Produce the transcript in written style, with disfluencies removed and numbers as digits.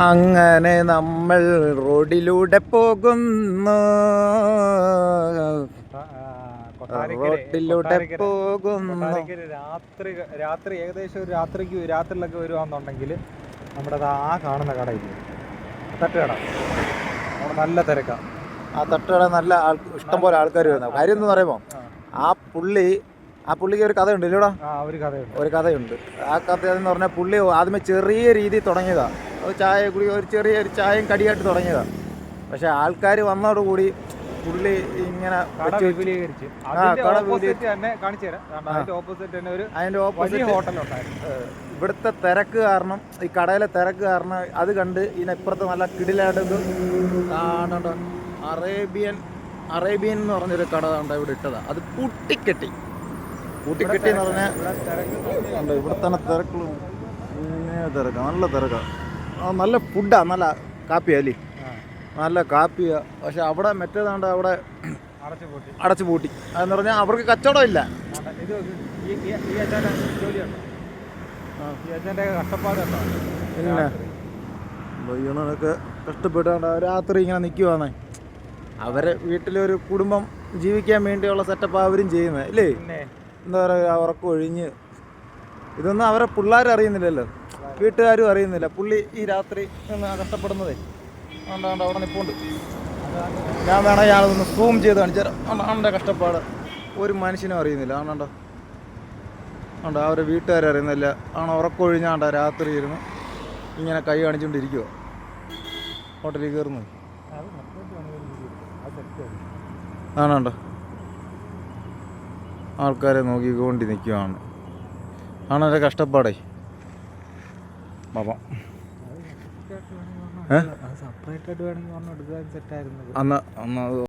അങ്ങനെ നമ്മൾ റോഡിലൂടെ പോകുന്നു, റോഡിലൂടെ പോകുന്നു. രാത്രി ഏകദേശം ഒരു രാത്രിയിലൊക്കെ വരുവാന്നുണ്ടെങ്കിൽ നമ്മുടെ ആ കാണുന്ന കടയില്ലേ, തട്ടുകട, അവിടെ നല്ല തിരക്കാണ്. ആ തട്ടുകട നല്ല ഇഷ്ടംപോലെ ആൾക്കാർ വരുന്ന കാര്യം എന്ന് പറയുമ്പോൾ ആ പുള്ളിക്ക് ഒരു കഥയുണ്ട് ഇല്ലൂടാ. ഒരു കഥയുണ്ട്. ആ കഥ എന്ന് പറഞ്ഞാൽ പുള്ളി ആദ്യമേ ചെറിയ രീതിയിൽ തുടങ്ങിയതാണ്. ഒരു ചെറിയൊരു ചായയും കടിയായിട്ട് തുടങ്ങിയതാണ്. പക്ഷെ ആൾക്കാർ വന്നതോടുകൂടി പുള്ളി ഇങ്ങനെ അതിന്റെ ഓപ്പോസിറ്റ് ഇവിടുത്തെ തിരക്ക് കാരണം, ഈ കടയിലെ തിരക്ക് കാരണം അത് കണ്ട് ഇതിനപ്പുറത്ത് നല്ല കിടിലായിട്ട് കാണണ്ട അറേബ്യൻ എന്ന് പറഞ്ഞൊരു കട കണ്ട ഇവിടെ ഇട്ടതാണ്. അത് പൂട്ടിക്കെട്ടി എന്ന് പറഞ്ഞാൽ ഇവിടെ തന്നെ തിരക്കുള്ള നല്ല തിരക്കാണ്. നല്ല ഫുഡാണ്, നല്ല കാപ്പിയാ അല്ലേ, നല്ല കാപ്പിയാ. പക്ഷെ അവിടെ മറ്റേതാണ്ട് അവിടെ അടച്ചു പൂട്ടി. അതെന്ന് പറഞ്ഞാൽ അവർക്ക് കച്ചവടം ഇല്ല. പിന്നെ ബയ്യണൊക്കെ കഷ്ടപ്പെട്ടാണ്ട് രാത്രി ഇങ്ങനെ നിൽക്കുവാണ്. അവരെ വീട്ടിലൊരു കുടുംബം ജീവിക്കാൻ വേണ്ടിയുള്ള സെറ്റപ്പ് അവരും ചെയ്യുന്നത് അല്ലേ. എന്താ പറയുക, ഉറക്കം ഒഴിഞ്ഞ് ഇതൊന്നും അവരെ പിള്ളേർ അറിയുന്നില്ലല്ലോ, വീട്ടുകാരും അറിയുന്നില്ല. പുള്ളി ഈ രാത്രി കഷ്ടപ്പെടുന്നതേ അതുകൊണ്ടാണ്ട് അവിടെ നിൽപ്പുണ്ട്. ഞാൻ വേണമെങ്കിൽ ഞാനതൊന്ന് സൂം ചെയ്ത് കാണിച്ചുതരാം. അവൻ്റെ കഷ്ടപ്പാട് ഒരു മനുഷ്യനും അറിയുന്നില്ല. ആണോ അവരെ വീട്ടുകാരും അറിയുന്നില്ല. ഉറക്കം ഒഴിഞ്ഞാണ്ട രാത്രി ഇരുന്ന് ഇങ്ങനെ കൈ കാണിച്ചുകൊണ്ടിരിക്കുവോ ഹോട്ടലിൽ കയറുന്നത്. ആണോ ആൾക്കാരെ നോക്കിക്കൊണ്ട് നിൽക്കുവാണ്. എൻ്റെ കഷ്ടപ്പാടേ പാപം. സെപ്പറേറ്റ് ആയിട്ട് വേണമെങ്കിൽ അന്ന്